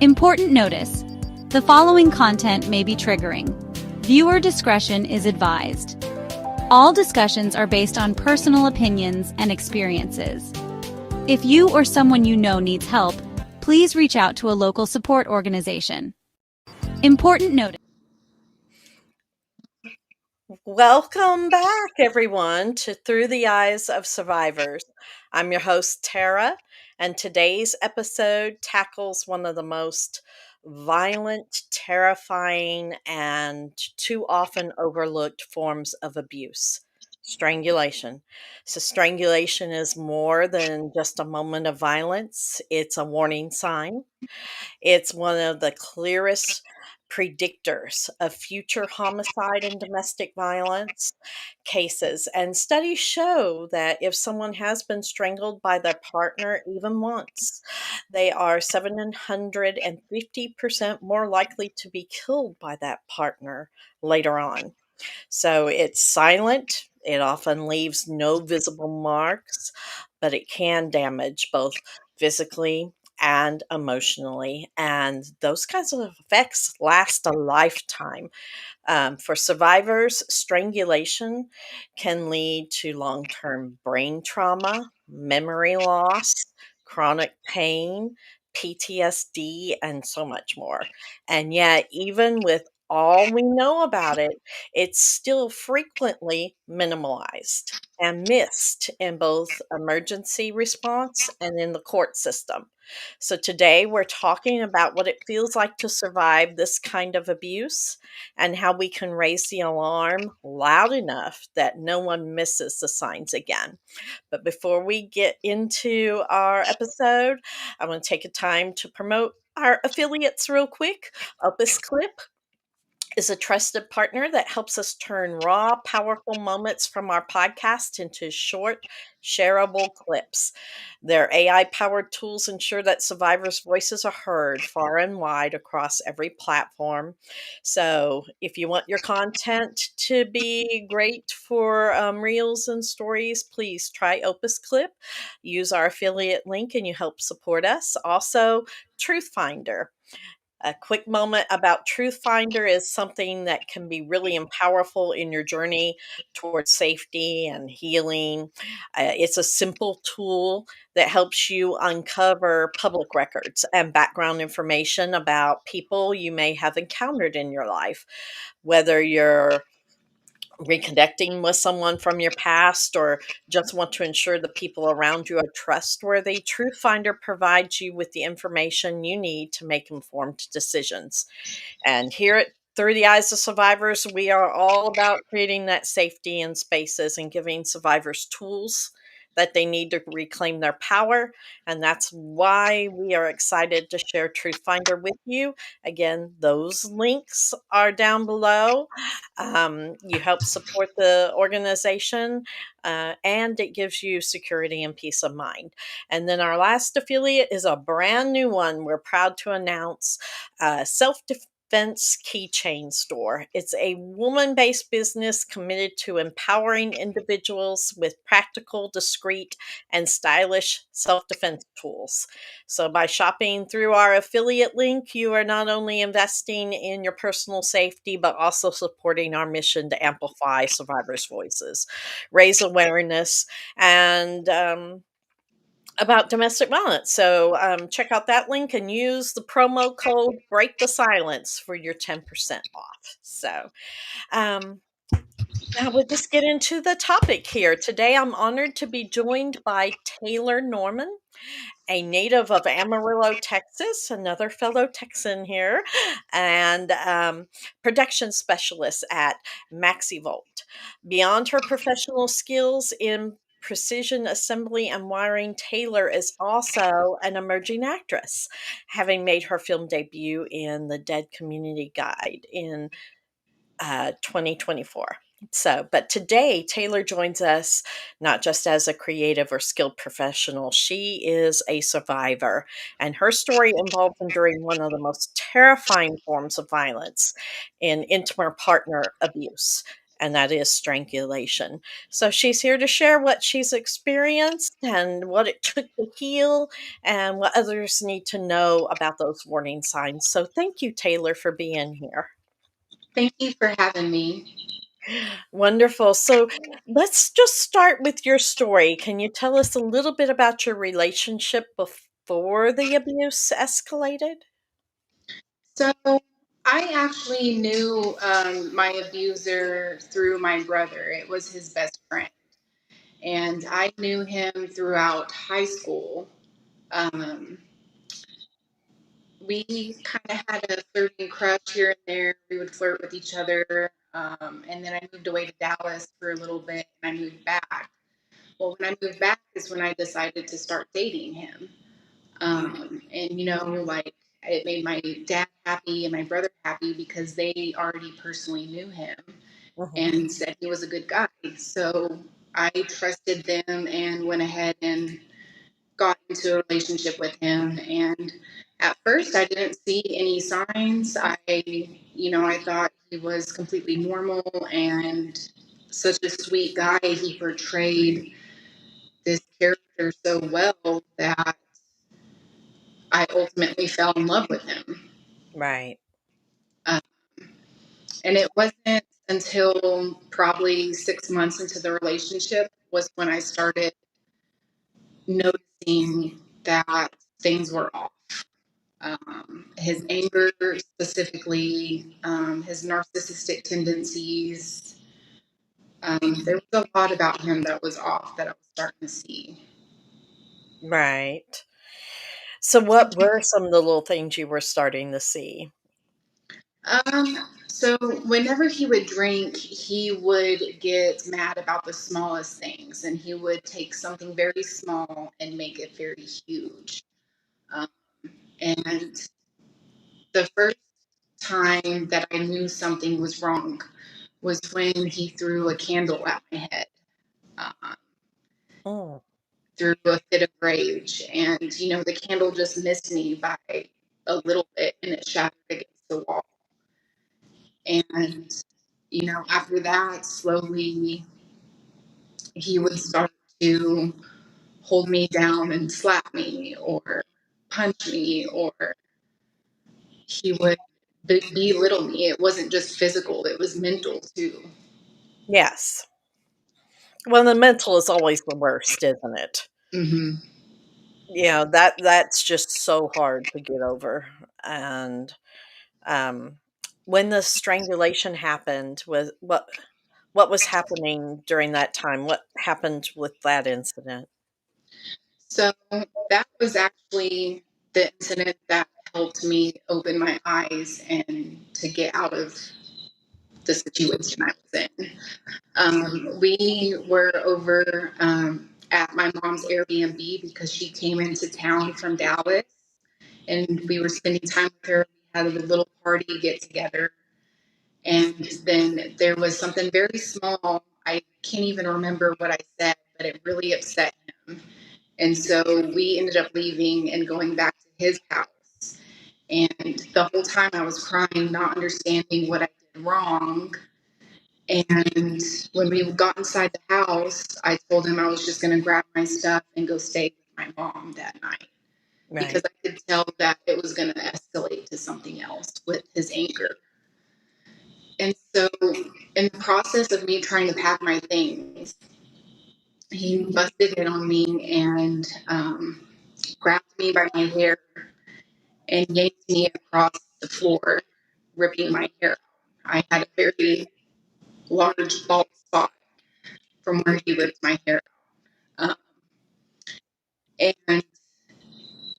Important notice: the following content may be triggering. Viewer discretion is advised. All discussions are based on personal opinions and experiences. If you or someone you know needs help, please reach out to a local support organization. Important notice. Welcome back, everyone, to Through the Eyes of Survivors. I'm your host, Tara, and today's episode tackles one of the most violent, terrifying, and too often overlooked forms of abuse: strangulation. So, strangulation is more than just a moment of violence, it's a warning sign. It's one of the clearest predictors of future homicide and domestic violence cases. And studies show that if someone has been strangled by their partner even once, they are 750% more likely to be killed by that partner later on. So it's silent. It often leaves no visible marks, but it can damage both physically and emotionally. And those kinds of effects last a lifetime. For survivors, strangulation can lead to long term brain trauma, memory loss, chronic pain, PTSD, and so much more. And yet, even with all we know about it, it's still frequently minimalized and missed in both emergency response and in the court system. So, today we're talking about what it feels like to survive this kind of abuse and how we can raise the alarm loud enough that no one misses the signs again. But before we get into our episode, I want to take a time to promote our affiliates real quick. Opus Clip is a trusted partner that helps us turn raw, powerful moments from our podcast into short, shareable clips. Their AI powered tools ensure that survivors' voices are heard far and wide across every platform. So, if you want your content to be great for reels and stories, please try Opus Clip. Use our affiliate link and you help support us. Also, Truth Finder. A quick moment about Truth Finder is something that can be really powerful in your journey towards safety and healing. It's a simple tool that helps you uncover public records and background information about people you may have encountered in your life, whether you're reconnecting with someone from your past, or just want to ensure the people around you are trustworthy, Truth Finder provides you with the information you need to make informed decisions. And here at Through the Eyes of Survivors, we are all about creating that safety in spaces and giving survivors tools that they need to reclaim their power. And that's why we are excited to share Truth Finder with you. Again, those links are down below. You help support the organization, and it gives you security and peace of mind. And then our last affiliate is a brand new one. We're proud to announce Self Defense Keychain Store. It's a woman based business committed to empowering individuals with practical, discreet, and stylish self defense tools. So, by shopping through our affiliate link, you are not only investing in your personal safety, but also supporting our mission to amplify survivors' voices, raise awareness, and about domestic violence. So check out that link and use the promo code Break the Silence for your 10% off. So um, now we'll just get into the topic here. Today, I'm honored to be joined by Taylor Norman, a native of Amarillo, Texas, another fellow Texan here, and production specialist at MaxiVolt. Beyond her professional skills in precision assembly and wiring, Taylor is also an emerging actress, having made her film debut in The Dead Community Guide in 2024. So, but today, Taylor joins us not just as a creative or skilled professional, she is a survivor, and her story involved enduring one of the most terrifying forms of violence in intimate partner abuse, and that is strangulation. So, she's here to share what she's experienced and what it took to heal, and what others need to know about those warning signs. So, thank you, Taylor, for being here. Thank you for having me. Wonderful. So let's just start with your story. Can you tell us a little bit about your relationship before the abuse escalated? So, I actually knew my abuser through my brother. It was his best friend. And I knew him throughout high school. Um, we kind of had a flirting crush here and there. We would flirt with each other. And then I moved away to Dallas for a little bit and I moved back. Well, when I moved back is when I decided to start dating him. And like it made my dad happy and my brother happy because they already personally knew him Mhm. and said he was a good guy. So I trusted them and went ahead and got into a relationship with him. And at first, I didn't see any signs. I thought he was completely normal and such a sweet guy. He portrayed this character so well that I ultimately fell in love with him. Right. Um, and it wasn't until probably 6 months into the relationship was when I started noticing that things were off. His anger, specifically, his narcissistic tendencies. There was a lot about him that was off that I was starting to see. Right. So what were some of the little things you were starting to see? So whenever he would drink, he would get mad about the smallest things, and he would take something very small and make it very huge. Um, and the first time that I knew something was wrong was when he threw a candle at my head, uh, Mm. through a fit of rage, and the candle just missed me by a little bit, and it shattered against the wall. And after that, slowly he would start to hold me down and slap me or punch me, or he would belittle me. It wasn't just physical, it was mental too. Yes. Well, the mental is always the worst, isn't it? Hmm. Yeah, that's just so hard to get over. And um when the strangulation happened, was what was happening during that time? What happened with that incident? So that was actually the incident that helped me open my eyes and to get out of the situation I was in. We were over at my mom's Airbnb because she came into town from Dallas, and we were spending time with her. We had a little party get together, and then there was something very small. I can't even remember what I said, but it really upset him. And so we ended up leaving and going back to his house. And the whole time I was crying, not understanding what I did wrong. And when we got inside the house, I told him I was just going to grab my stuff and go stay with my mom that night because Right. I could tell that it was going to escalate to something else with his anger. And so, in the process of me trying to pack my things, he busted in on me and grabbed me by my hair and yanked me across the floor, ripping my hair out. I had a very large bald spot from where he ripped my hair out. And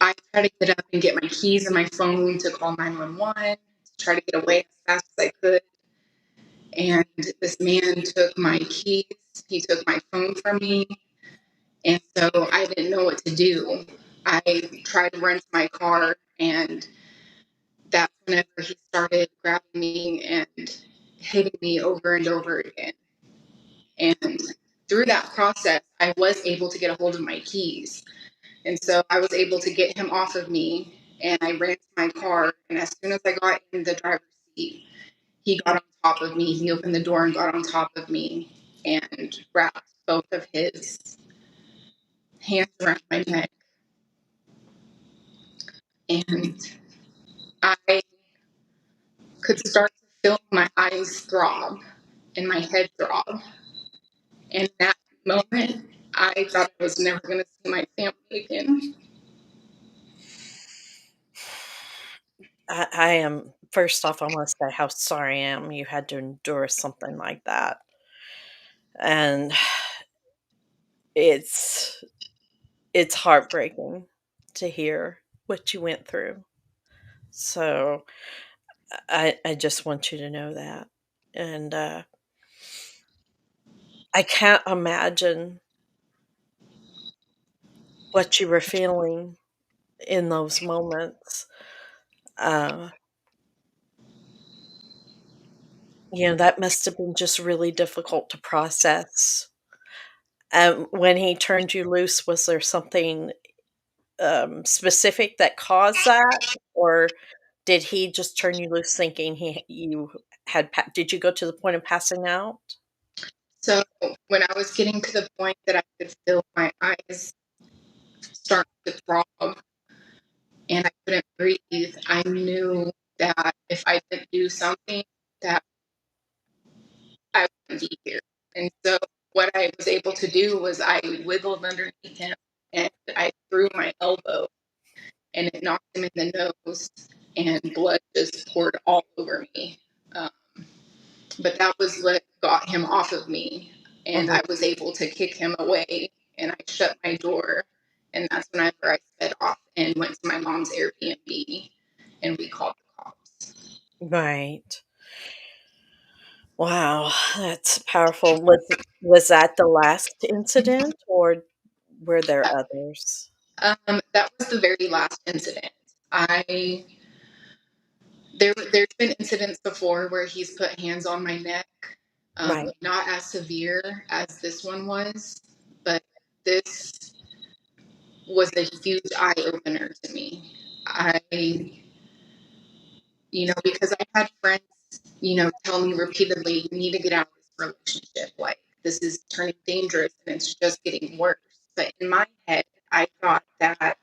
I tried to get up and get my keys and my phone to call 911 to try to get away as fast as I could. And this man took my keys, he took my phone from me. And so I didn't know what to do. I tried to run to my car, and that's whenever he started grabbing me and hitting me over and over again. And through that process, I was able to get a hold of my keys. And so I was able to get him off of me, and I ran to my car. And as soon as I got in the driver's seat, he got on top of me. He opened the door and got on top of me and wrapped both of his hands around my neck. And I could start to feel my eyes throb and my head throb. And that moment, I thought I was never going to see my family again. I am first off, I want to say how sorry I am you had to endure something like that. And it's it's heartbreaking to hear what you went through. So I just want you to know that. And I can't imagine what you were feeling in those moments. Uh, that must have been just really difficult to process. When he turned you loose, was there something specific that caused that, or did he just turn you loose thinking he you had did you go to the point of passing out? So when I was getting to the point that I could feel my eyes start to throb and I couldn't breathe, I knew that if I didn't do something, that I wouldn't be here. And so what I was able to do was I wiggled underneath him and I threw my elbow and it knocked him in the nose and blood just poured all over me. Um, but that was what got him off of me. And Mhm. I was able to kick him away and I shut my door. And that's whenever I sped off and went to my mom's Airbnb and we called the cops. Right. Wow, that's powerful. Was that the last incident, or were there others? That was the very last incident. I there's been incidents before where he's put hands on my neck, Right, not as severe as this one was, but this was a huge eye opener to me. Because I had friends, tell me repeatedly, you need to get out of this relationship. Like, this is turning dangerous and it's just getting worse. But in my head, I thought that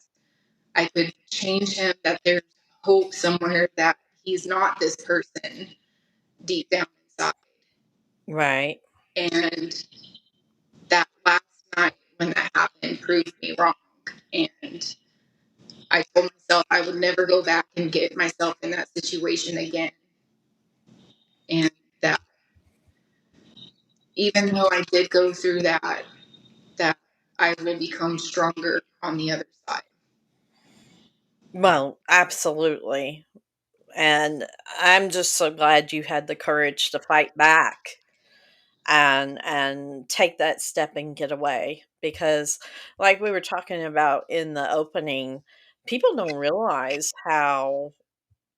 I could change him, that there's hope somewhere, that he's not this person deep down inside. right. And that last night when that happened proved me wrong. And I told myself I would never go back and get myself in that situation again. And that even though I did go through that I will become stronger on the other side. Well, absolutely. And I'm just so glad you had the courage to fight back and take that step and get away, because like we were talking about in the opening, people don't realize how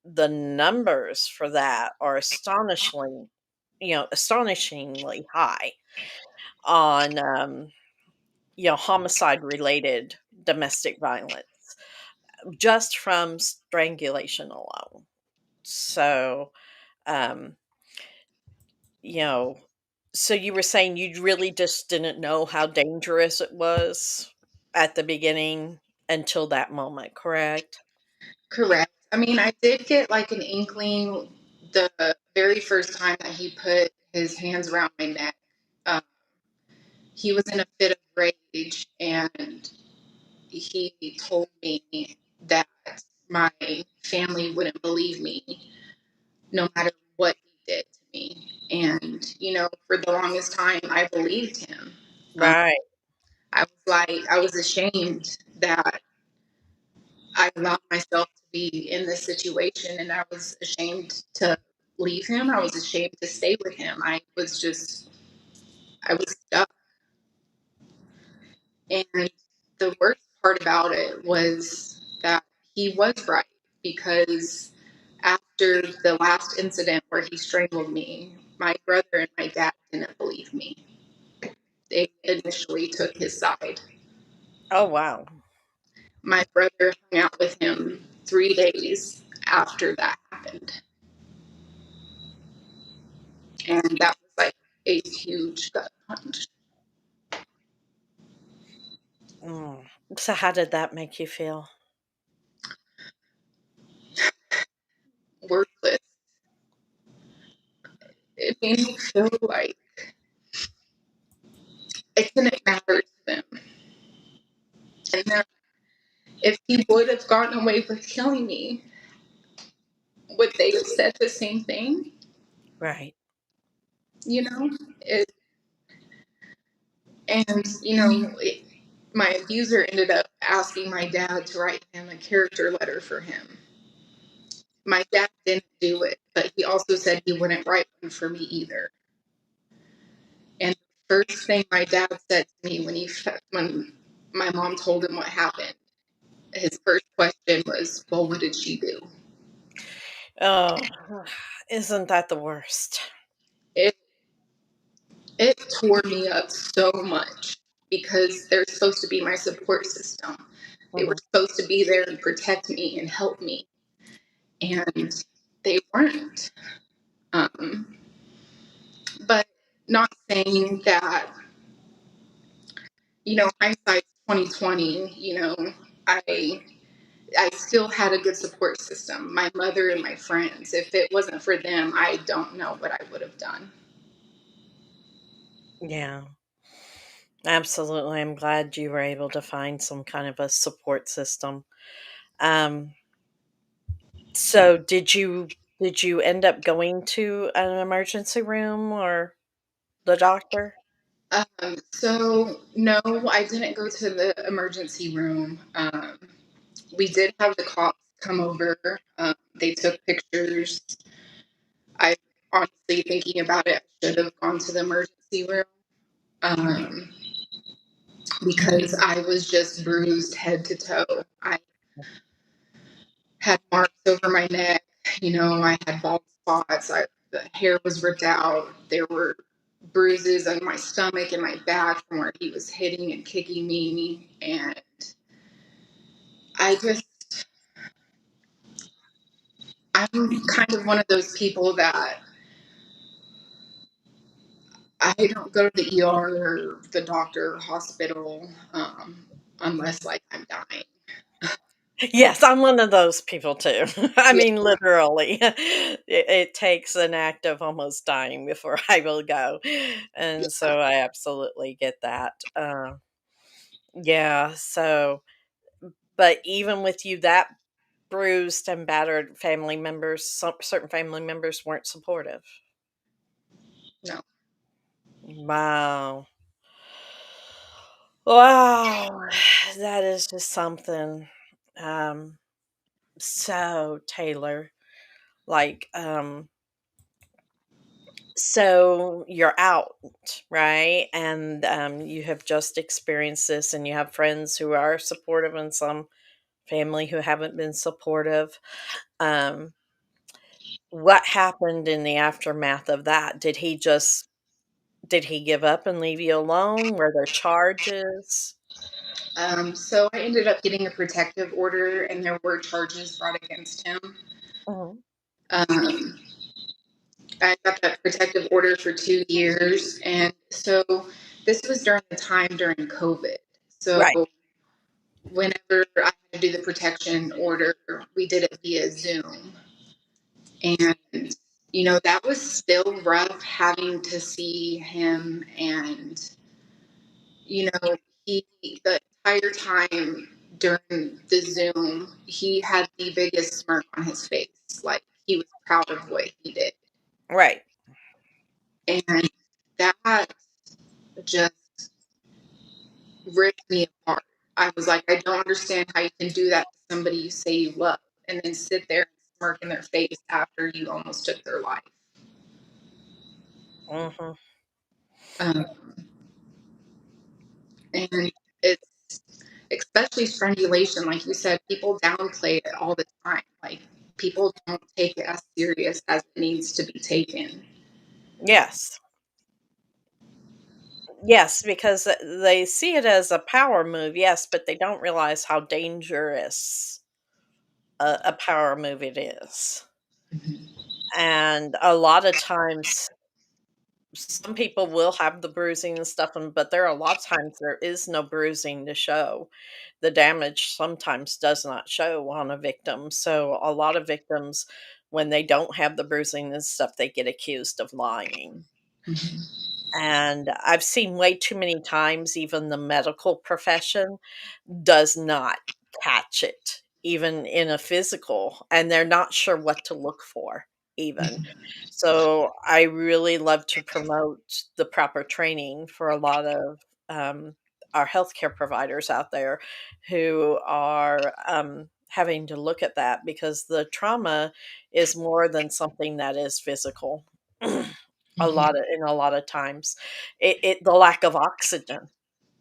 the numbers for that are astonishingly high on homicide related domestic violence just from strangulation alone. So um you know so you were saying you really just didn't know how dangerous it was at the beginning until that moment, correct? Correct. I mean, I did get like an inkling the very first time that he put his hands around my neck. Um, he was in a fit of rage, and he told me that my family wouldn't believe me no matter what he did to me. And, for the longest time, I believed him. Um, Right. I was ashamed that I allowed myself to be in this situation, and I was ashamed to leave him. I was ashamed to stay with him. I was stuck. And the worst part about it was that he was right, because after the last incident where he strangled me, my brother and my dad didn't believe me. They initially took his side. Oh, wow. My brother hung out with him 3 days after that happened. And that was like a huge gut punch. Mm. So how did that make you feel? Worthless. It made me feel like it didn't matter to them. And that if he would have gotten away with killing me, would they have said the same thing? Right. You know? It, and, my abuser ended up asking my dad to write him a character letter for him. My dad didn't do it, but he also said he wouldn't write one for me either. And the first thing my dad said to me when my mom told him what happened, his first question was, "Well, what did she do?" Oh, isn't that the worst? It it tore me up so much, because they're supposed to be my support system. They were Mhm. supposed to be there and protect me and help me, and they weren't. Um, but not saying that, hindsight's 2020. I I still had a good support system. My mother and my friends. If it wasn't for them, I don't know what I would have done. Yeah, absolutely. I'm glad you were able to find some kind of a support system. Um, so did you end up going to an emergency room or the doctor? So no, I didn't go to the emergency room. We did have the cops come over. They took pictures. I honestly, thinking about it, I should have gone to the emergency room, um, because I was just bruised head to toe. I had marks over my neck. I had bald spots. The hair was ripped out. There were bruises on my stomach and my back from where he was hitting and kicking me. And I just, I'm kind of one of those people that I don't go to the ER or the doctor or hospital, unless like I'm dying. Yes, I'm one of those people too. I Yeah, mean, literally, it takes an act of almost dying before I will go, and yeah. so I absolutely get that. Yeah. So, but even with you that bruised and battered, certain family members weren't supportive. No. Wow. Wow. That is just something. Um, so Taylor, like, so you're out, right? And you have just experienced this, and you have friends who are supportive and some family who haven't been supportive. Um, what happened in the aftermath of that? Did he give up and leave you alone? Were there charges? So I ended up getting a protective order, and there were charges brought against him. Mhm. Um, I got that protective order for 2 years, and so this was during the time during COVID. So Right, whenever I had to do the protection order, we did it via Zoom, and that was still rough having to see him, and he the entire time during the Zoom, he had the biggest smirk on his face, like he was proud of what he did. right. And that just ripped me apart. I was like, I don't understand how you can do that to somebody you say you love and then sit there and smirk in their face after you almost took their life. Mhm. Um, and it's especially strangulation, like you said, people downplay it all the time. Like people don't take it as serious as it needs to be taken. Yes. Yes, because they see it as a power move, yes, but they don't realize how dangerous a power move it is. Mhm. And a lot of times, some people will have the bruising and stuff, but there are a lot of times there is no bruising to show. The damage sometimes does not show on a victim. So a lot of victims, when they don't have the bruising and stuff, they get accused of lying. Mhm. And I've seen way too many times, even the medical profession does not catch it, even in a physical, and they're not sure what to look for, even. So I really love to promote the proper training for a lot of our healthcare providers out there who are having to look at that because the trauma is more than something that is physical. Mhm. A lot of times, the lack of oxygen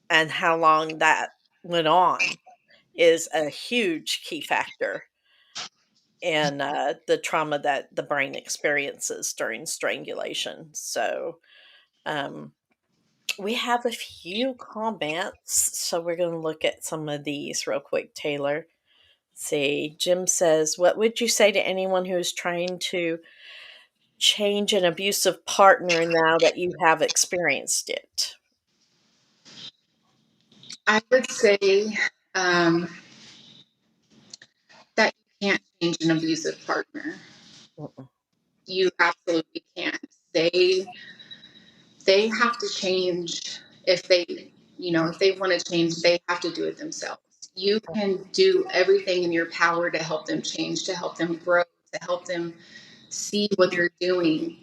and how long that went on is a huge key factor in the trauma that the brain experiences during strangulation. So, um, we have a few comments, so we're going to look at some of these real quick, Taylor. See, Jim says, "What would you say to anyone who's trying to change an abusive partner now that you have experienced it?" I would say um, that you can't change an abusive partner. Mm-mm. You absolutely can't. They have to change if they want to change, they have to do it themselves. You can do everything in your power to help them change, to help them grow, to help them see what they're doing,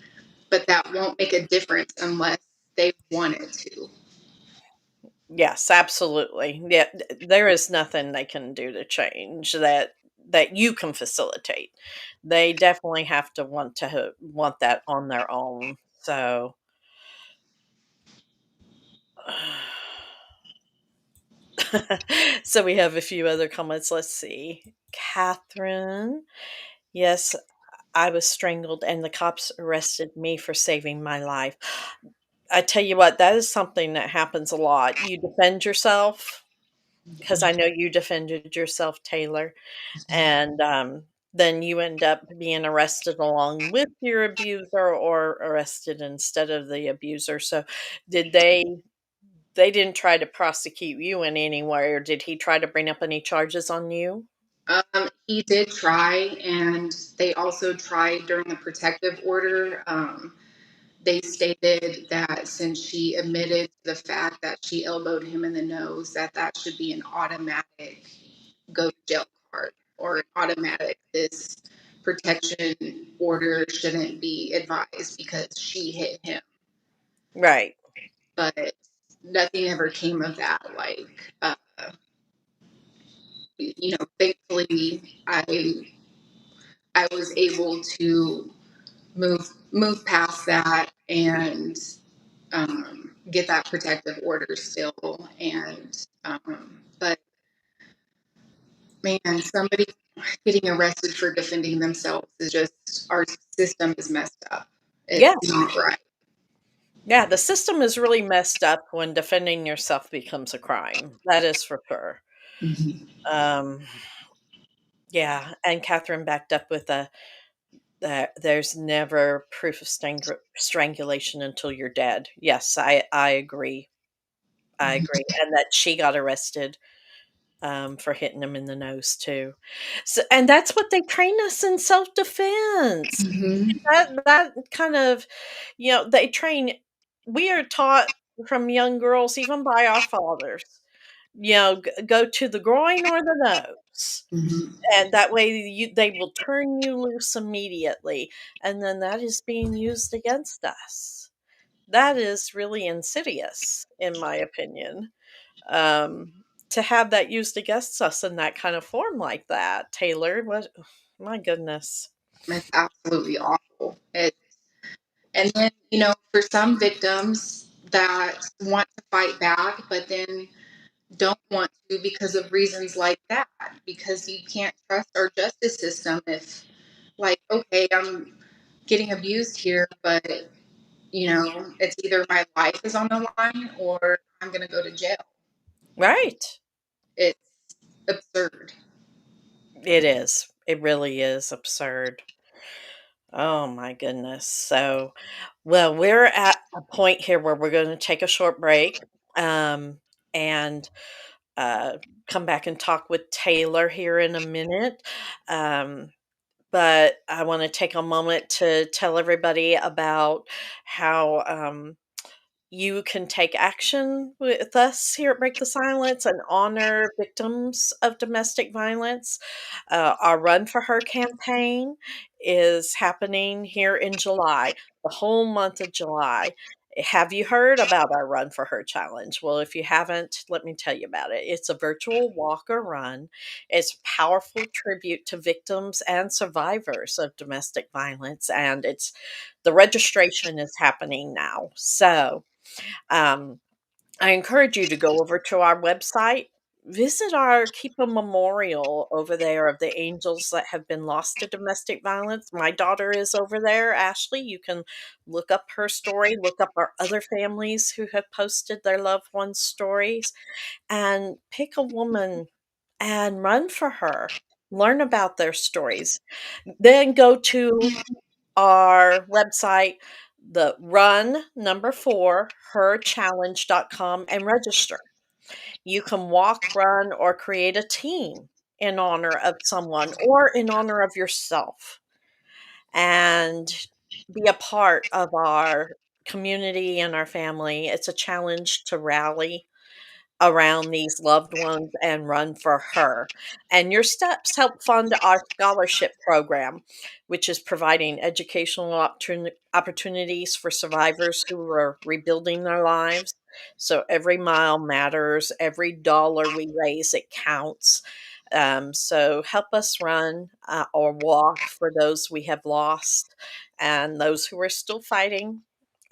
but that won't make a difference unless they want it to. Yes, absolutely. Yeah, there is nothing they can do to change that you can facilitate. They definitely have to want that on their own. So, so we have a few other comments. Let's see. Catherine, yes, I was strangled and the cops arrested me for saving my life. I tell you what, that is something that happens a lot. You defend yourself because I know you defended yourself, Taylor, and then you end up being arrested along with your abuser or arrested instead of the abuser. So, did they didn't try to prosecute you in any way, or did he try to bring up any charges on you? He did try, and they also tried during the protective order. They stated that since she admitted to the fact that she elbowed him in the nose, that should be an automatic go to jail card or an automatic this protection order shouldn't be advised because she hit him. Right. but nothing ever came of that. Like, thankfully, I was able to move past that and get that protective order still. And but man, somebody getting arrested for defending themselves is just, our system is messed up. Yeah. It's not right. Yeah, the system is really messed up when defending yourself becomes a crime. That is for sure. Mm-hmm. Um, yeah, and Catherine backed up with that there's never proof of strangulation until you're dead. Yes, I agree. I agree, and that she got arrested for hitting him in the nose too. So, and that's what they train us in self defense. Mm-hmm. That kind of, they train. We are taught from young girls, even by our fathers. Go to the groin or the nose, Mm-hmm. and that way they will turn you loose immediately, and then that is being used against us. That is really insidious, in my opinion, um, to have that used against us in that kind of form like that. Taylor, what? My goodness. It's absolutely awful. And then, for some victims that want to fight back, but then don't want to because of reasons like that, because you can't trust our justice system if, like, okay, I'm getting abused here, but, it's either my life is on the line or I'm going to go to jail. Right. It's absurd. It is. It really is absurd. Oh my goodness. So, well, we're at a point here where we're going to take a short break, and uh, come back and talk with Taylor here in a minute. Um, but I want to take a moment to tell everybody about how you can take action with us here at Break the Silence and honor victims of domestic violence. Our Run for Her campaign is happening here in July, the whole month of July. Have you heard about our Run for Her challenge? Well, if you haven't, let me tell you about it. It's a virtual walk or run. It's a powerful tribute to victims and survivors of domestic violence, and the registration is happening now. So, um, I encourage you to go over to our website, visit our Keep a Memorial over there of the angels that have been lost to domestic violence. My daughter is over there, Ashley. You can look up her story, look up our other families who have posted their loved ones' stories, and pick a woman and run for her. Learn about their stories. Then go to our website, the run number 4 herchallenge.com, and register. You can walk, run, or create a team in honor of someone or in honor of yourself, and be a part of our community and our family. It's a challenge to rally around these loved ones and run for her. And your steps help fund our scholarship program, which is providing educational opportunities for survivors who are rebuilding their lives. So every mile matters, every dollar we raise, it counts. So help us run or walk for those we have lost and those who are still fighting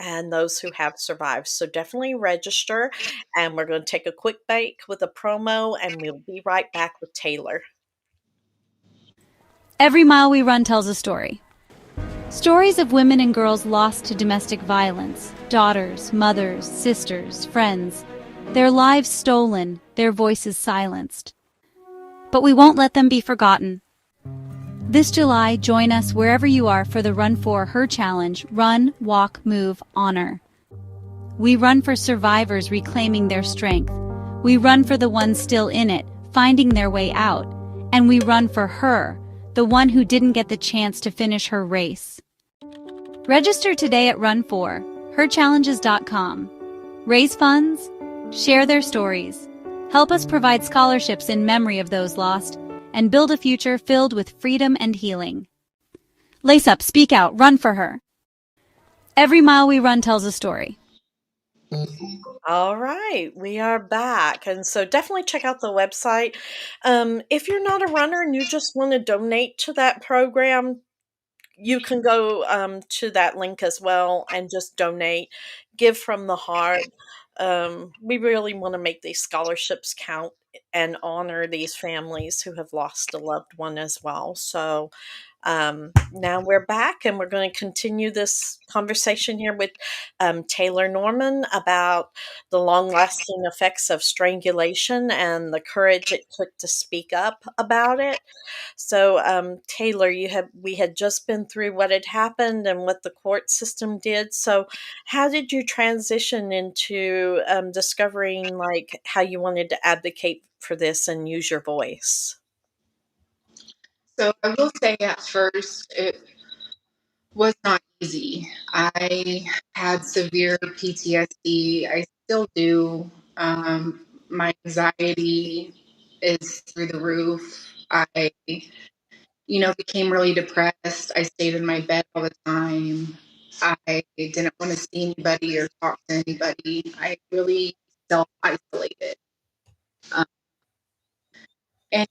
and those who have survived. So definitely register. And we're going to take a quick break with a promo, and we'll be right back with Taylor. Every mile we run tells a story. Stories of women and girls lost to domestic violence, daughters, mothers, sisters, friends, their lives stolen, their voices silenced. But we won't let them be forgotten. This July, join us wherever you are for the Run for Her Challenge, Run, Walk, Move, Honor. We run for survivors reclaiming their strength. We run for the ones still in it, finding their way out. And we run for her, the one who didn't get the chance to finish her race. Register today at runforherchallenges.com. Raise funds, share their stories, help us provide scholarships in memory of those lost, and build a future filled with freedom and healing. Lace up, speak out, run for her. Every mile we run tells a story. All right, we are back. And so definitely check out the website. If you're not a runner and you just want to donate to that program, you can go to that link as well and just donate, give from the heart. We really want to make these scholarships count and honor these families who have lost a loved one as well. So now we're back and we're going to continue this conversation here with Taylor Norman about the long lasting effects of strangulation and the courage it took to speak up about it. So, Taylor, we had just been through what had happened and what the court system did. So, how did you transition into discovering like how you wanted to advocate for this and use your voice? So I will say at first it was not easy. I had severe PTSD. I still do. My anxiety is through the roof. I, became really depressed. I stayed in my bed all the time. I didn't want to see anybody or talk to anybody. I really self isolated. Um, and,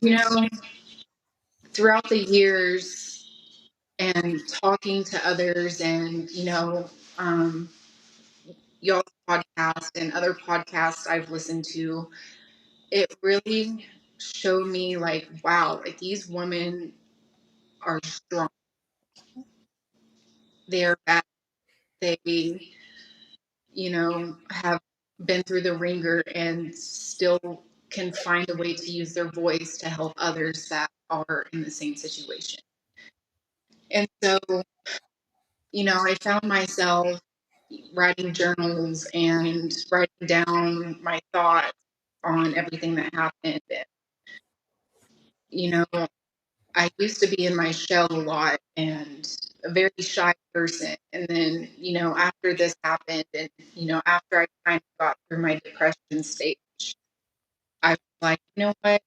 throughout the years and talking to others and, um, y'all's podcast and other podcasts I've listened to, it really showed me like, wow, like these women are strong. They're bad. They, have been through the ringer and still can find a way to use their voice to help others that are in the same situation. And so, I found myself writing journals and writing down my thoughts on everything that happened. And, you know, I used to be in my shell a lot and a very shy person. And then, after this happened and, after I kind of got through my depression stage, I was like, you know what?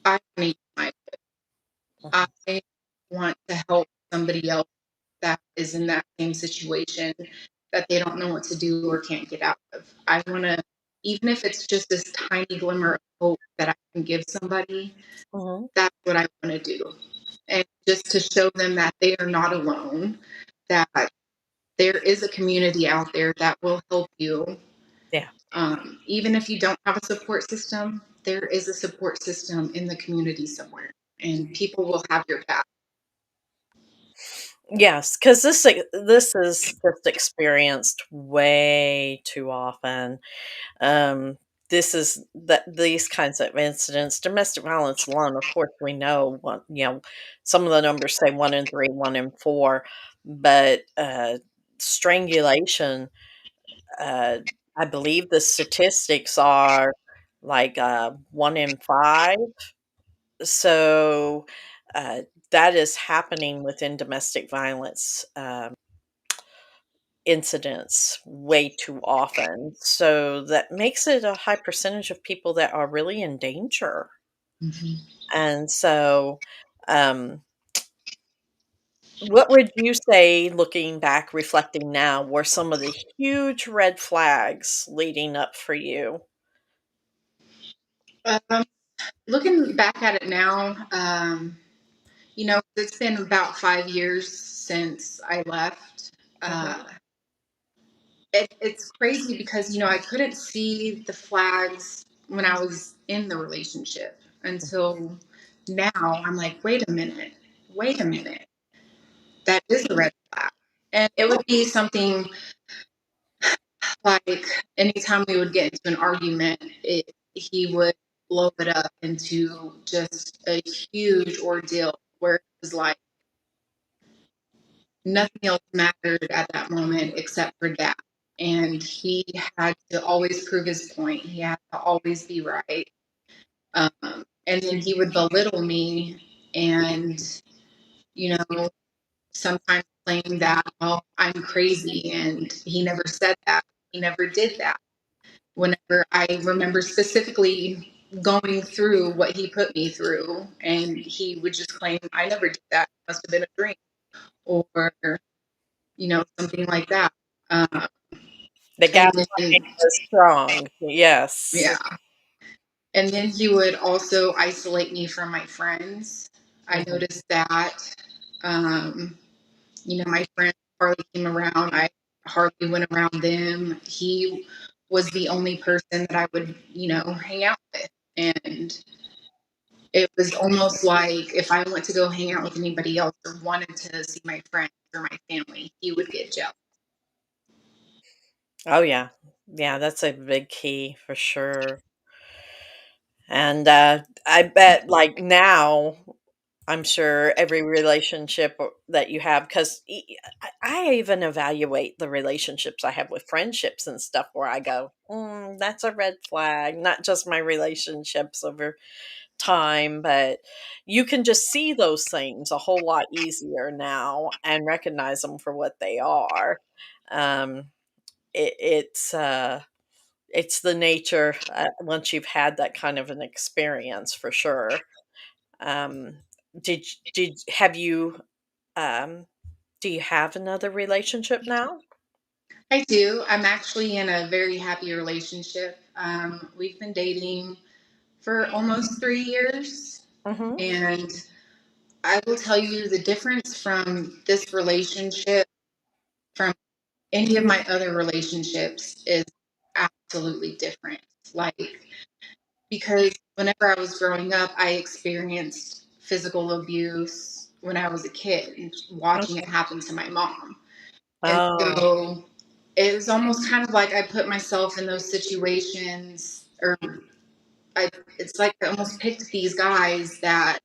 I need my, Mhm. I want to help somebody else that is in that same situation that they don't know what to do or can't get out of. I want to, even if it's just this tiny glimmer of hope that I can give somebody, Mhm. that's what I want to do. And just to show them that they are not alone, that there is a community out there that will help you. Yeah. Even if you don't have a support system, there is a support system in the community somewhere, and people will have your back. Yes, because this is just experienced way too often. Um, this is that these kinds of incidents, domestic violence alone. Of course, we know one. Some of the numbers say 1 in 3, 1 in 4, but strangulation. Uh, I believe the statistics are like 1 in 5. So uh, that is happening within domestic violence incidents way too often. So that makes it a high percentage of people that are really in danger. Mhm. And so, um, what would you say, looking back, reflecting now, were some of the huge red flags leading up for you? Um, Looking back at it now, it's been about 5 years since I left. Mhm, It's crazy because, I couldn't see the flags when I was in the relationship until now. I'm like, wait a minute. That is a red flag. And it would be something like anytime we would get into an argument, he would blow it up into just a huge ordeal where it was like, nothing else mattered at that moment except for that. And he had to always prove his point. He had to always be right. And then he would belittle me and, you know, sometimes claim that, well, I'm crazy. And he never said that. He never did that. Whenever I remember specifically going through what he put me through, and he would just claim, I never did that. It must have been a dream. Or something like that. Uh, The And gaslighting then, was strong. Yes. yeah. And then he would also isolate me from my friends. I Mhm. noticed that. Um, my friends hardly came around. I hardly went around them. He was the only person that I would, hang out with. And it was almost like if I went to go hang out with anybody else or wanted to see my friends or my family, he would get jealous. Oh, yeah. Yeah, that's a big key for sure. And, I bet, like, now, I'm sure every relationship that you have, because I even evaluate the relationships I have with friendships and stuff where I go, that's a red flag, not just my relationships over time, but you can just see those things a whole lot easier now and recognize them for what they are. Um, it, it's the nature once you've had that kind of an experience for sure. Um, did have you um, do you have another relationship now? I do. I'm actually in a very happy relationship. We've been dating for almost 3 years. Mhm. And I will tell you the difference from this relationship from any of my other relationships is absolutely different. Like, because whenever I was growing up, I experienced physical abuse when I was a kid and watching it Okay. happen to my mom. And Oh. so it was almost kind of like I put myself in those situations, or it's like I almost picked these guys that,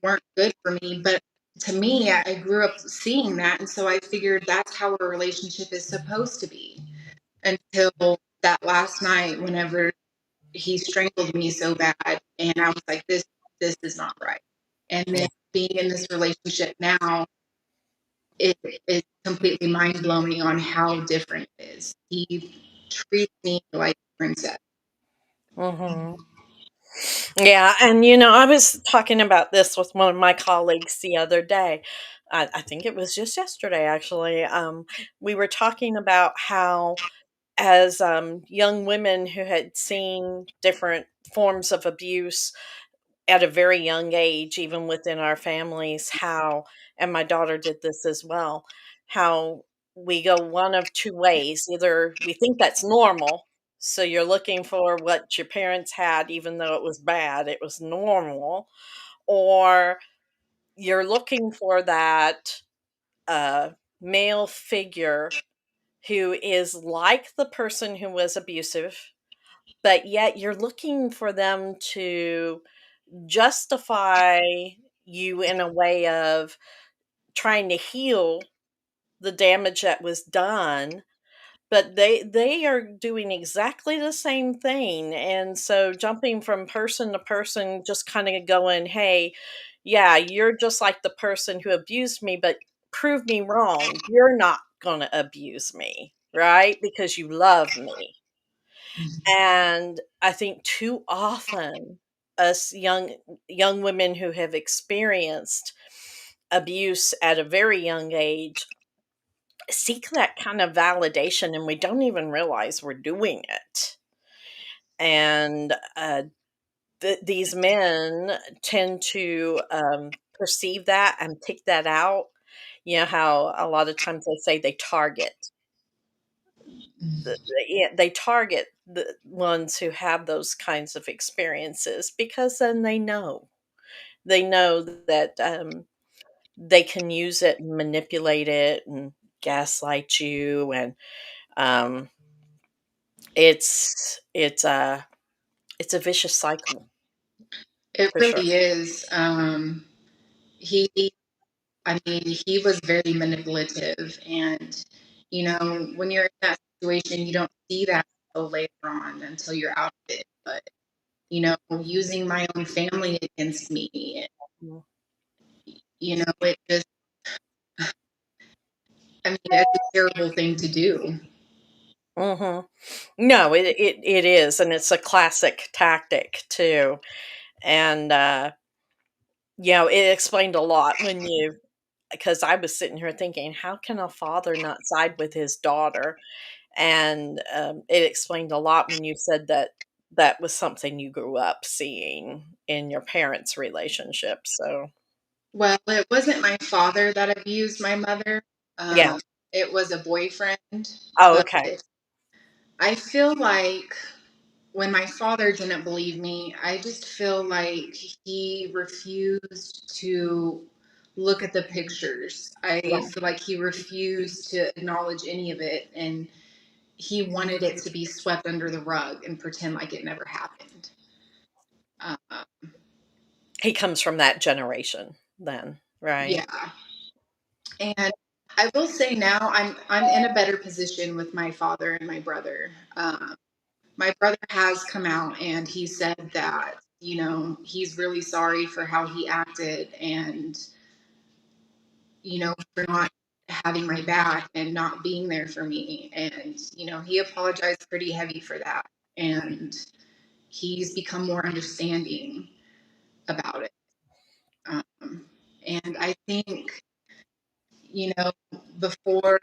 weren't good for me. But to me, I grew up seeing that. And so I figured that's how a relationship is supposed to be until that last night, whenever he strangled me so bad. And I was like, this is not right. And then Yeah. being in this relationship now, it is completely mind blowing on how different it is. He treats me like a princess. Mhm. Yeah, and I was talking about this with one of my colleagues the other day. I think it was just yesterday, actually. We were talking about how, as young women who had seen different forms of abuse at a very young age, even within our families, how, and my daughter did this as well, how we go one of two ways. Either we think that's normal, so you're looking for what your parents had, even though it was bad, it was normal, or you're looking for that male figure who is like the person who was abusive, but yet you're looking for them to justify you in a way of trying to heal the damage that was done, but they are doing exactly the same thing. And so jumping from person to person, just kind of going, hey, yeah, you're just like the person who abused me, but prove me wrong, you're not going to abuse me, right? Because you love me. And I think too often us young women who have experienced abuse at a very young age seek that kind of validation, and we don't even realize we're doing it. And these men tend to perceive that and pick that out. You know how a lot of times they say they target yeah, they target the ones who have those kinds of experiences, because then they know that they can use it and manipulate it and gaslight you, and um, it's a vicious cycle It for sure. really is. He, I mean, he was very manipulative. And, when you're in that situation, you don't see that until later on, until you're out of it. But, using my own family against me, it just, I mean, it's a terrible thing to do. Hmm. No, it is, and it's a classic tactic too. And it explained a lot when you because I was sitting here thinking, how can a father not side with his daughter? And it explained a lot when you said that that was something you grew up seeing in your parents' relationship. So, Well, it wasn't my father that abused my mother. yeah. It was a boyfriend. Oh, But okay. I feel like when my father didn't believe me, I just feel like he refused to look at the pictures. I Right. feel like he refused to acknowledge any of it, and he wanted it to be swept under the rug and pretend like it never happened. Uh, He comes from that generation then, right? yeah, and I will say now I'm in a better position with my father and my brother. My brother has come out and he said that, he's really sorry for how he acted and, for not having my back and not being there for me. And, he apologized pretty heavy for that. And he's become more understanding about it. And I think, you know, before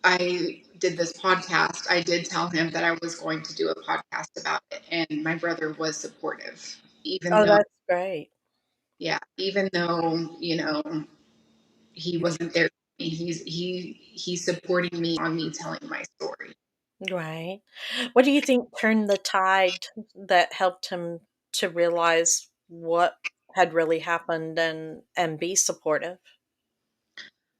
I did this podcast, I did tell him that I was going to do a podcast about it, and my brother was supportive, even Oh, though, that's great. yeah, even though he wasn't there. For me, he's supporting me on me telling my story. Right. What do you think turned the tide that helped him to realize what had really happened and be supportive?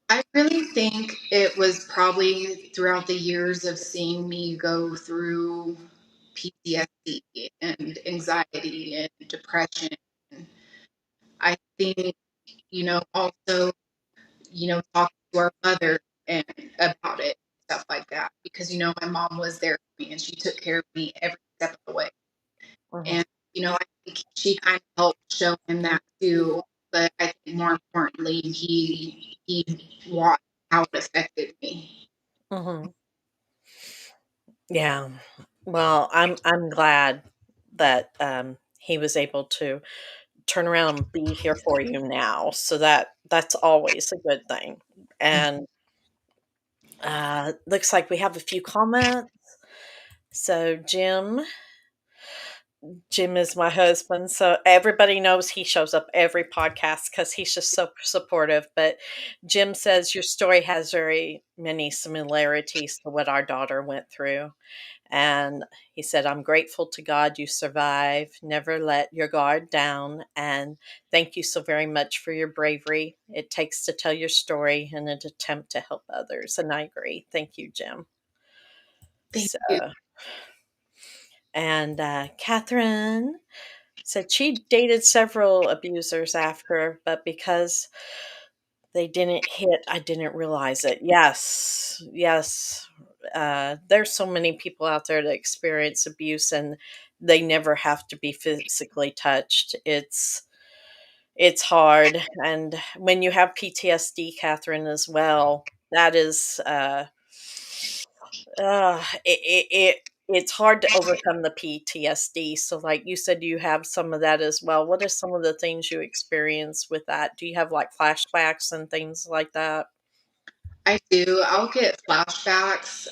I really think it was probably throughout the years of seeing me go through PTSD and anxiety and depression. I think, also, talking to our mother and about it, stuff like that. Because, my mom was there for me and she took care of me every step of the way. Mhm. And, I think she kind of helped show him that too. But I think more importantly, he watched how it affected me. Mhm. Yeah. Well, I'm glad that he was able to turn around and be here for you now. So that's always a good thing. And looks like we have a few comments. So Jim is my husband, so everybody knows he shows up every podcast because he's just so supportive. But Jim says your story has very many similarities to what our daughter went through. And he said, I'm grateful to God you survived. Never let your guard down. And thank you so very much for your bravery. It takes to tell your story in an attempt to help others. And I agree. Thank you, Jim. Thank So, you. and Catherine said she dated several abusers after, but because they didn't hit, I didn't realize it. Yes, yes. There's so many people out there that experience abuse and they never have to be physically touched. It's hard, and when you have PTSD, Catherine, as well, that is it's hard to overcome the PTSD. So, like you said, you have some of that as well. What are some of the things you experience with that? Do you have like flashbacks and things like that? I do. I'll get flashbacks.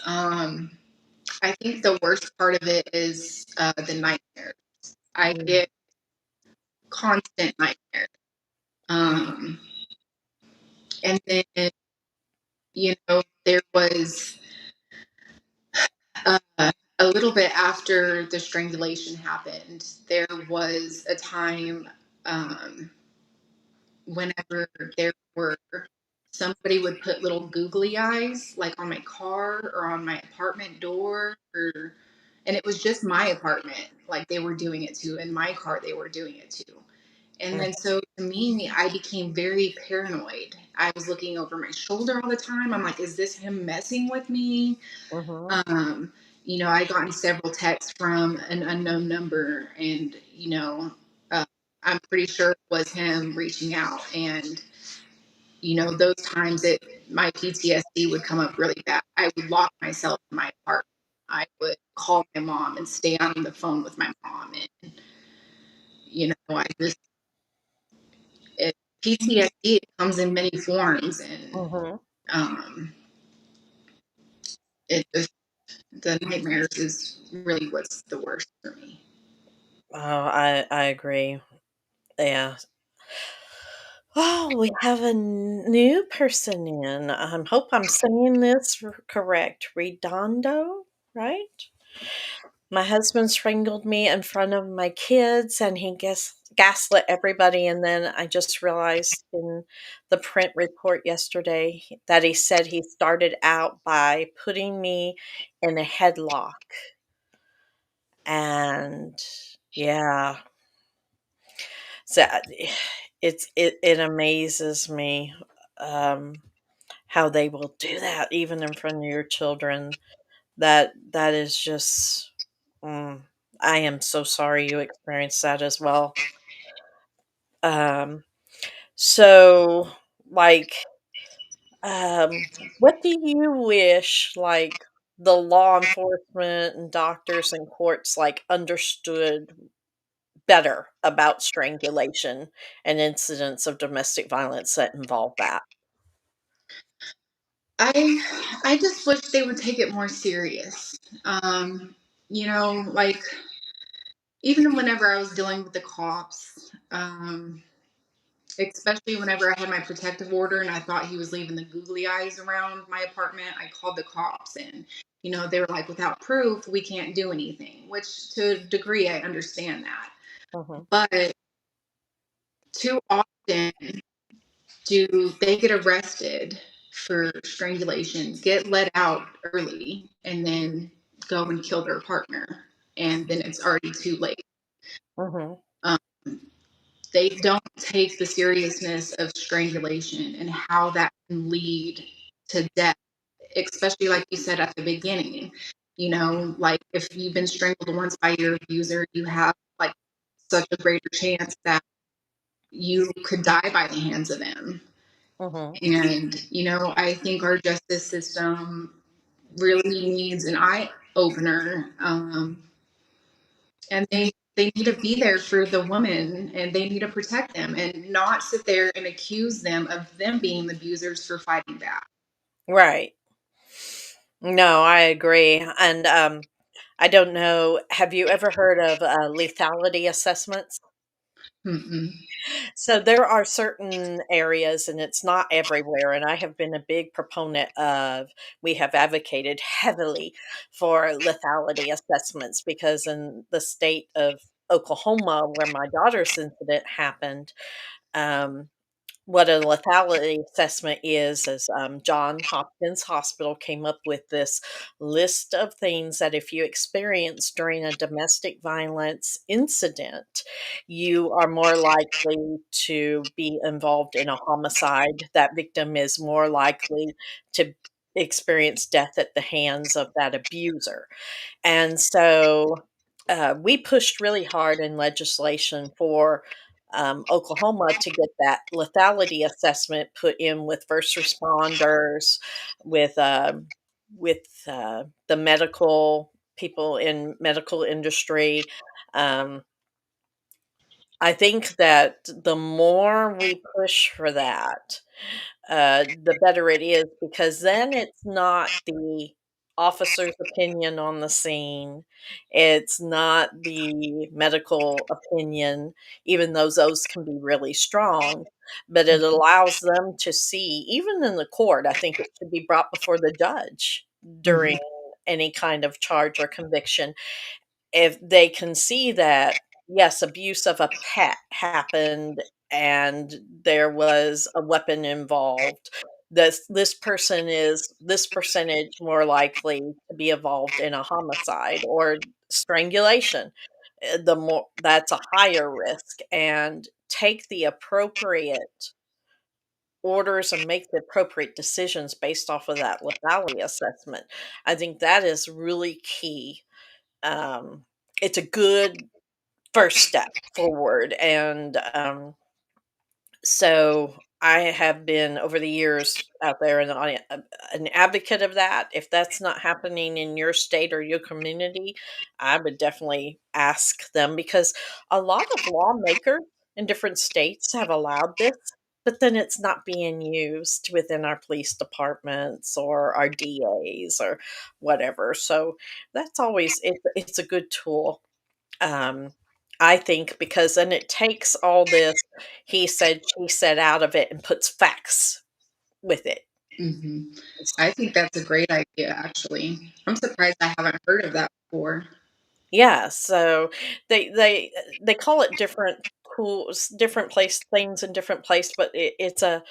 I think the worst part of it is the nightmares. I Mm, get constant nightmares. Um, and then, there was uh, a little bit after the strangulation happened, there was a time um, whenever there were somebody would put little googly eyes like on my car or on my apartment door and it was just my apartment like they were doing it to in my car they were doing it to. And mm, then so to me, I became very paranoid. I was looking over my shoulder all the time. I'm like, is this him messing with me? mhm, Um, I gotten several texts from an unknown number, and uh, I'm pretty sure it was him reaching out. And those times that my PTSD would come up really bad. I would lock myself in my apartment. I would call my mom and stay on the phone with my mom, and I just PTSD comes in many forms, and Mhm. um, it just the nightmares is really what's the worst for me. Oh, I agree. Yeah. Oh, we have a new person in. Hope I'm saying this correct. Redondo, right? My husband strangled me in front of my kids, and he gaslit everybody. And then I just realized in the print report yesterday that he said he started out by putting me in a headlock. And yeah, so it amazes me how they will do that even in front of your children. That is just. Mm, I am so sorry you experienced that as well. Um, so, like, um, what do you wish, like, the law enforcement and doctors and courts, like, understood better about strangulation and incidents of domestic violence that involve that? I just wish they would take it more serious. Like even whenever I was dealing with the cops, especially whenever I had my protective order and I thought he was leaving the googly eyes around my apartment, I called the cops, and they were like, without proof, we can't do anything, which to a degree I understand that. Mhm, But too often do they get arrested for strangulation, get let out early, and then go and kill their partner, and then it's already too late. mhm, Um, they don't take the seriousness of strangulation and how that can lead to death, especially like you said at the beginning. Like if you've been strangled once by your abuser, you have like such a greater chance that you could die by the hands of them. mhm. And, I think our justice system really needs an eye opener. And they need to be there for the woman, and they need to protect them and not sit there and accuse them of them being the abusers for fighting back. Right. No, I agree, and, I don't know, have you ever heard of, lethality assessments? Mm-mm. So there are certain areas, and it's not everywhere, and I have been a big proponent of we have advocated heavily for lethality assessments because in the state of Oklahoma, where my daughter's incident happened, um, what a lethality assessment is John Hopkins Hospital came up with this list of things that if you experience during a domestic violence incident, you are more likely to be involved in a homicide. That victim is more likely to experience death at the hands of that abuser. And so we pushed really hard in legislation for Oklahoma to get that lethality assessment put in with first responders, with the medical people in medical industry. Um, I think that the more we push for that, the better it is because then it's not the officer's opinion on the scene. It's not the medical opinion, even though those can be really strong, but it allows them to see, even in the court, I think it should be brought before the judge during Mhm. any kind of charge or conviction if they can see that, yes, abuse of a pet happened and there was a weapon involved, this person is this percentage more likely to be involved in a homicide or strangulation. The more that's a higher risk, and take the appropriate orders and make the appropriate decisions based off of that lethality assessment. I think that is really key. um, it's a good first step forward, and so I have been over the years out there and an advocate of that. If that's not happening in your state or your community, I would definitely ask them because a lot of lawmakers in different states have allowed this. but then it's not being used within our police departments or our DAs or whatever. So that's always it's a good tool. Um, I think because then it takes all this he said, she said out of it and puts facts with it. Hmm. I think that's a great idea, actually. I'm surprised I haven't heard of that before. Yeah, so they call it different tools, different place things in different place, but it's a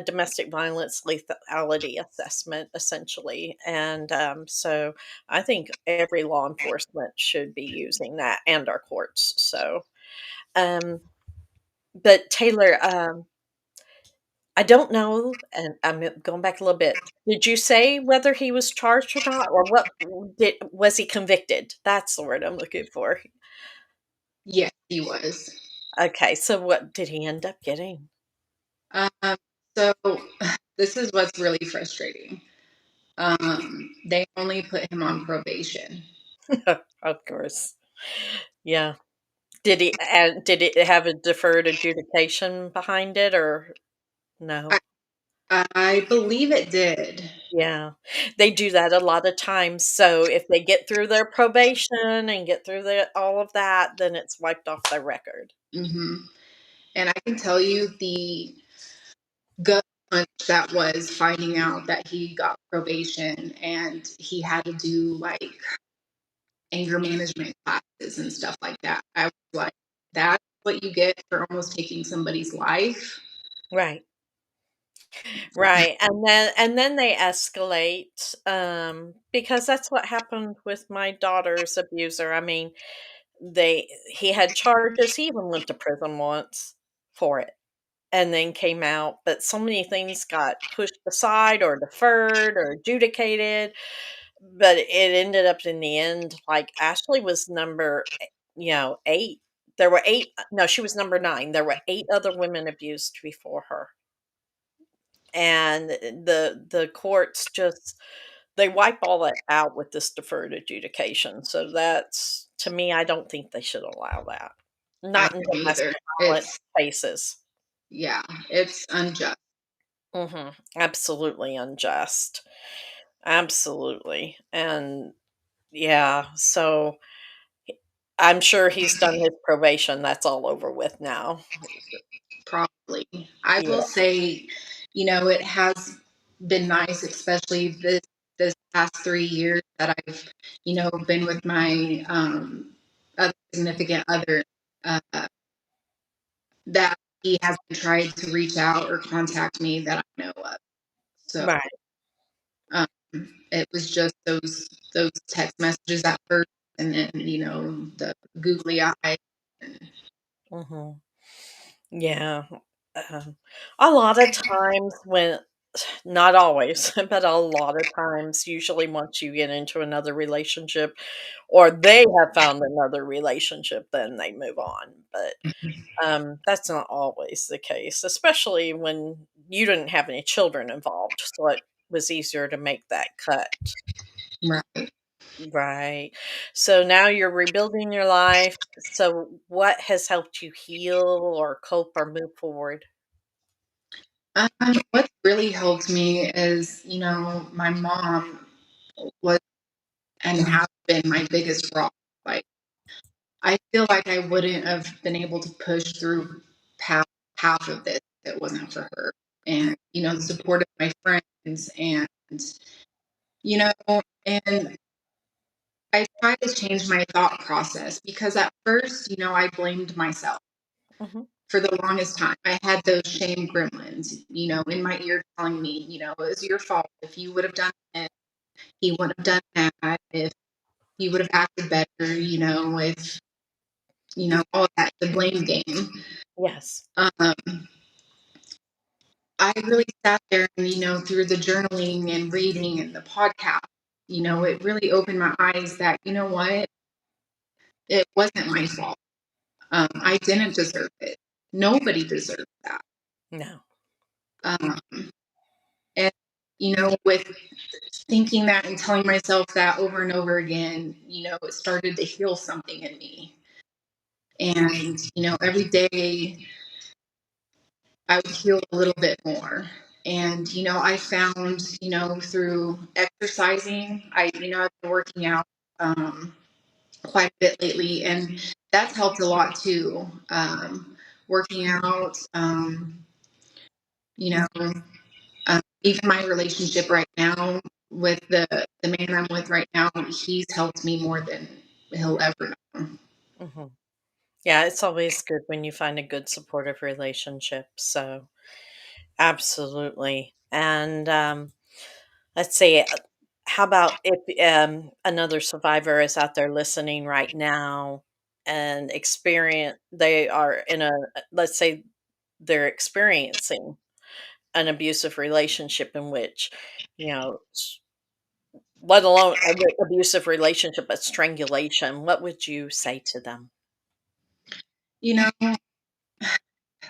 domestic violence lethality assessment essentially, and so I think every law enforcement should be using that and our courts. So, um, but Taylor, I don't know, and I'm going back a little bit. Did you say whether he was charged or not, or what did was he convicted? That's the word I'm looking for. Yes, he was. Okay, so what did he end up getting? Um, so this is what's really frustrating. They only put him on probation. Of course. Yeah. Did it have a deferred adjudication behind it or no? I, I believe it did. Yeah. They do that a lot of times. So if they get through their probation and get through all of that, then it's wiped off their record. Hmm. And I can tell you the gut punch that was finding out that he got probation and he had to do like anger management classes and stuff like that. I was like, that's what you get for almost taking somebody's life. Right. Right, and then they escalate, because that's what happened with my daughter's abuser. I mean, he had charges, he even went to prison once for it, and then came out, but so many things got pushed aside or deferred or adjudicated, but it ended up in the end, like, Ashley was number, 8. There were 8 no, she was number 9. There were 8 other women abused before her. And the courts just they wipe all that out with this deferred adjudication. So that's to me, I don't think they should allow that. I Not in don't either. domestic violence It's, cases. yeah, it's unjust. Absolutely unjust. Absolutely. And yeah, so I'm sure he's done his probation. That's all over with now. Probably. I Yeah. will say, it has been nice, especially this past 3 years that I've, been with my other significant other, uh, that he hasn't tried to reach out or contact me that I know of. So Right. um, it was just those text messages at first, and then the googly eye. hmm Yeah. Um, a lot of times when not always, but a lot of times, usually once you get into another relationship or they have found another relationship, then they move on. But that's not always the case, especially when you didn't have any children involved. So it was easier to make that cut. Right. Right. So now you're rebuilding your life. So what has helped you heal or cope or move forward? What really helped me is, my mom was and has been my biggest rock. Like, I feel like I wouldn't have been able to push through half half of this if it wasn't for her. And, the support of my friends and you know, and I try to change my thought process because at first, I blamed myself Mhm. for the longest time. I had those shame gremlins, in my ear telling me, it was your fault. If you would have done it, he would have done that. If you would have acted better, if, all that, the blame game. Yes. Um, I really sat there and, through the journaling and reading and the podcast, it really opened my eyes that, what? It wasn't my fault. I didn't deserve it. Nobody deserved that. No. Um, and, with thinking that and telling myself that over and over again, it started to heal something in me. And, every day I would heal a little bit more. And, I found, through exercising, I've been working out quite a bit lately, and that's helped a lot too. Working out, you know, even my relationship right now with the man I'm with right now, he's helped me more than he'll ever know. Hmm. Yeah, it's always good when you find a good supportive relationship. So, absolutely. And let's see, how about if another survivor is out there listening right now and they are in let's say they're experiencing an abusive relationship in which, you know, let alone abusive relationship, but strangulation, what would you say to them? You know,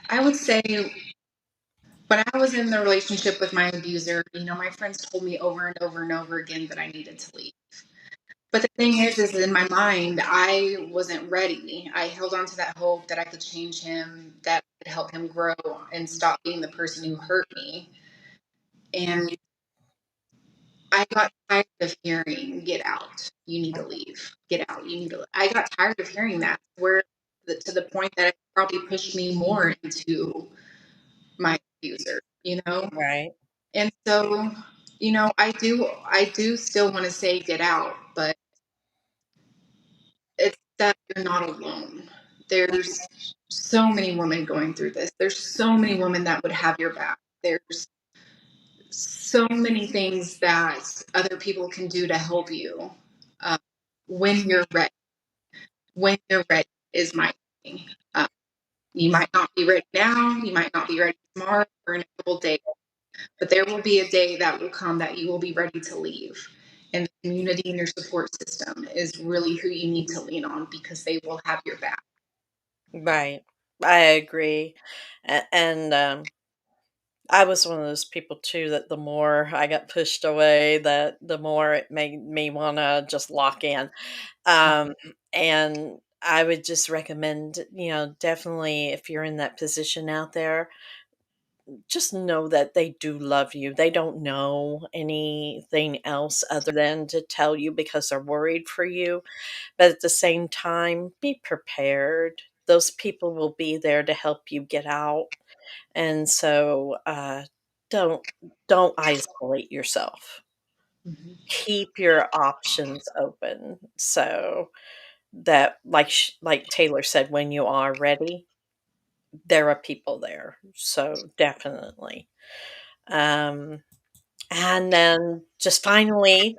I would say when I was in the relationship with my abuser, my friends told me over and over and over again that I needed to leave. But the thing is in my mind, I wasn't ready. I held on to that hope that I could change him, that I could help him grow and stop being the person who hurt me. And I got tired of hearing, get out, you need to leave, get out, you need to leave. I got tired of hearing that, to the point that it probably pushed me more into my abuser, Right. And so, I do still want to say get out, but it's that you're not alone. There's so many women going through this. There's so many women that would have your back. There's so many things that other people can do to help you uh, when you're ready. When you're ready is my thing. Uh, you might not be ready now. You might not be ready tomorrow or in a couple days. But there will be a day that will come that you will be ready to leave. And the community and your support system is really who you need to lean on because they will have your back. Right. I agree. And I was one of those people too that the more I got pushed away, that the more it made me want to just lock in. Um, and I would just recommend, definitely if you're in that position out there, just know that they do love you. They don't know anything else other than to tell you because they're worried for you. But at the same time, be prepared. Those people will be there to help you get out. And so don't don't isolate yourself. Mhm. Keep your options open so that like Taylor said, when you are ready, there are people there. So definitely. Um and then just finally,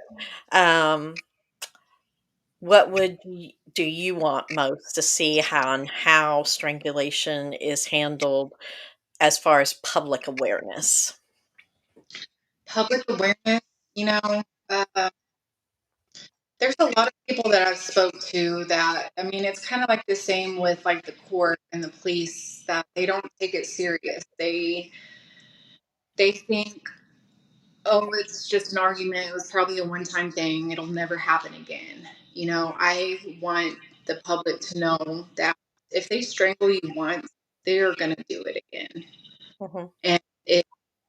um what do you want most to see how strangulation is handled as far as public awareness? Public awareness, you know, uh, there's a lot of people that I've spoke to that, I mean, it's kind of like the same with like the court and the police that they don't take it serious. They think, oh, it's just an argument. It was probably a one-time thing. It'll never happen again. I want the public to know that if they strangle you once, they're going to do it again. Mhm. And it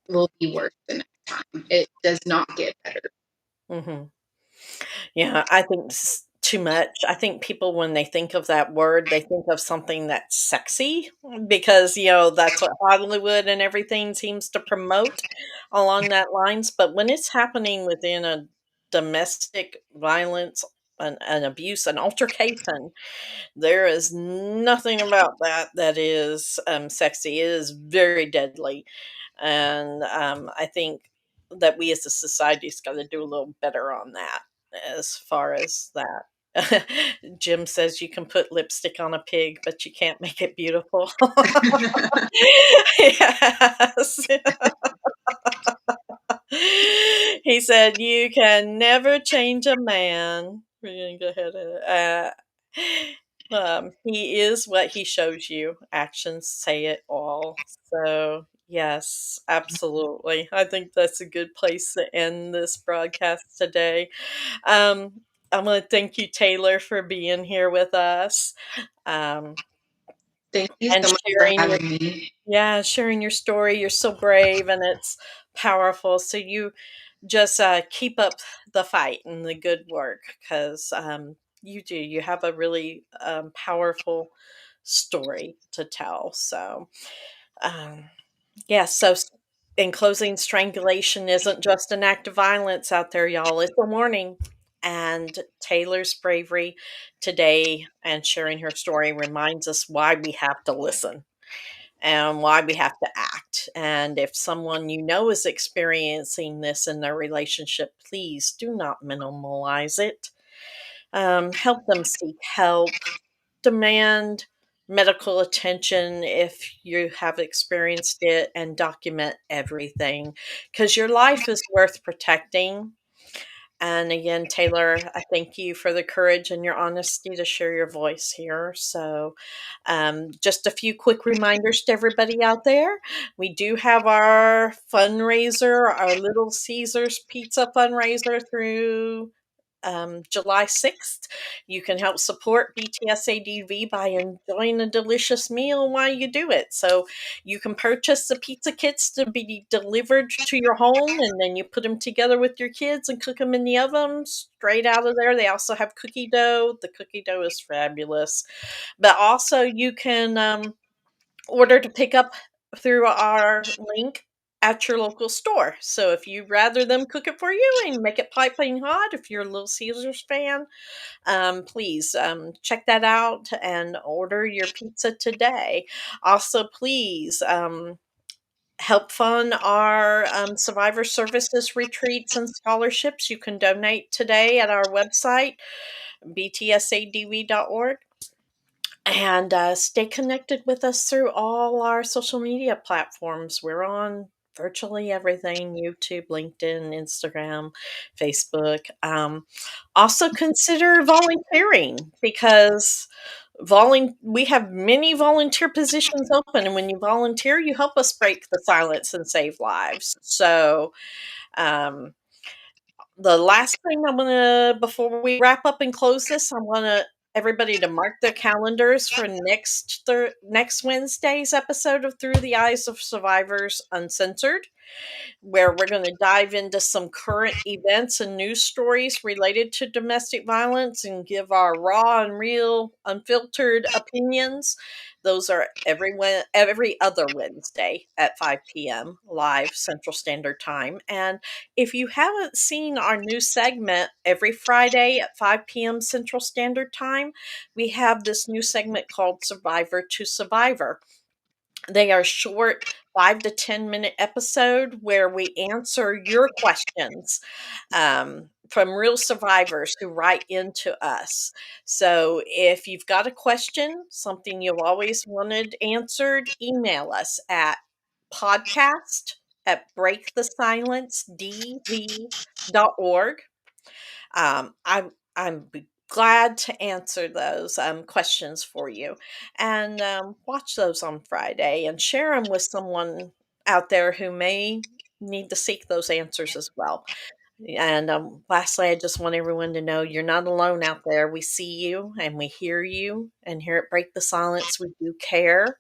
will be worse the next time. It does not get better. Mhm. Yeah, I think too much. I think people, when they think of that word, they think of something that's sexy because, that's what Hollywood and everything seems to promote along that lines. But when it's happening within a domestic violence, an abuse, an altercation, there is nothing about that is sexy. It is very deadly. And I think that we as a society's got to do a little better on that as far as that. Jim says you can put lipstick on a pig, but you can't make it beautiful. Yes. He said, "You can never change a man." We're gonna go ahead and he is what he shows you. Actions say it all. So, yes, absolutely. I think that's a good place to end this broadcast today. Um, I want to thank you, Taylor, for being here with us. Um, Thank you and so much for sharing your having me. sharing your story. You're so brave and it's powerful. So you just keep up the fight and the good work because you do. You have a really powerful story to tell. So, um, yeah. So, in closing, strangulation isn't just an act of violence out there, y'all. It's a warning. And Taylor's bravery today and sharing her story reminds us why we have to listen and why we have to act. And if someone you know is experiencing this in their relationship, please do not minimalize it. Help them seek help, demand medical attention if you have experienced it, and document everything because your life is worth protecting. And again, Taylor, I thank you for the courage and your honesty to share your voice here. So, just a few quick reminders to everybody out there. We do have our fundraiser, our Little Caesars Pizza fundraiser through July 6th. You can help support BTSADV by enjoying a delicious meal while you do it. So you can purchase the pizza kits to be delivered to your home, and then you put them together with your kids and cook them in the oven straight out of there. They also have cookie dough. The cookie dough is fabulous. But also, you can order to pick up through our link at your local store. So if you'd rather them cook it for you and make it piping hot, if you're a Little Caesars fan, please check that out and order your pizza today. Also, please help fund our survivor services retreats and scholarships. You can donate today at our website, btsadv.org. And stay connected with us through all our social media platforms. We're on virtually everything: YouTube, LinkedIn, Instagram, Facebook. Also, consider volunteering because we have many volunteer positions open. And when you volunteer, you help us break the silence and save lives. So, um, the last thing I'm gonna before we wrap up and close this, I wanna everybody to mark their calendars for next Wednesday's episode of Through the Eyes of Survivors Uncensored, where we're going to dive into some current events and news stories related to domestic violence and give our raw and real, unfiltered opinions. Those are every other Wednesday at 5 p.m. live Central Standard Time. And if you haven't seen our new segment every Friday at 5 p.m. Central Standard Time, we have this new segment called Survivor to Survivor. They are short 5 to 10 minute episode where we answer your questions from real survivors who write into us. So if you've got a question, something you've always wanted answered, email us at podcast@breakthesilencedv.org. I'm glad to answer those questions for you, and watch those on Friday and share them with someone out there who may need to seek those answers as well. And lastly, I just want everyone to know you're not alone out there. We see you and we hear you, and here at Break the Silence, we do care.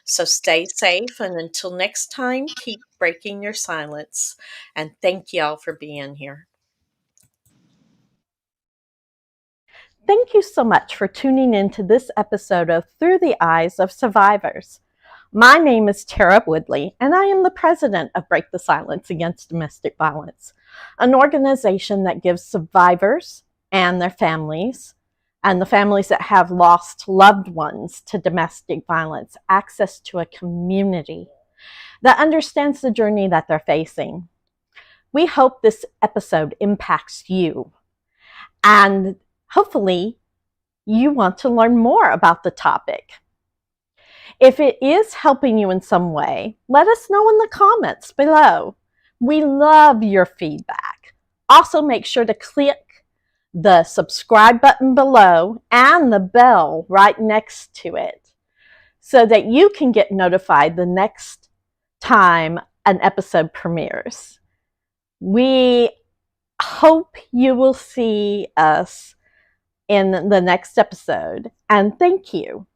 So stay safe, and until next time, keep breaking your silence. And thank y'all for being here. Thank you so much for tuning in to this episode of Through the Eyes of Survivors. My name is Tara Woodlee, and I am the president of Break the Silence Against Domestic Violence, an organization that gives survivors and their families, and the families that have lost loved ones to domestic violence, access to a community that understands the journey that they're facing. We hope this episode impacts you, and hopefully you want to learn more about the topic. If it is helping you in some way, let us know in the comments below. We love your feedback. Also, make sure to click the subscribe button below and the bell right next to it so that you can get notified the next time an episode premieres. We hope you will see us in the next episode, and thank you.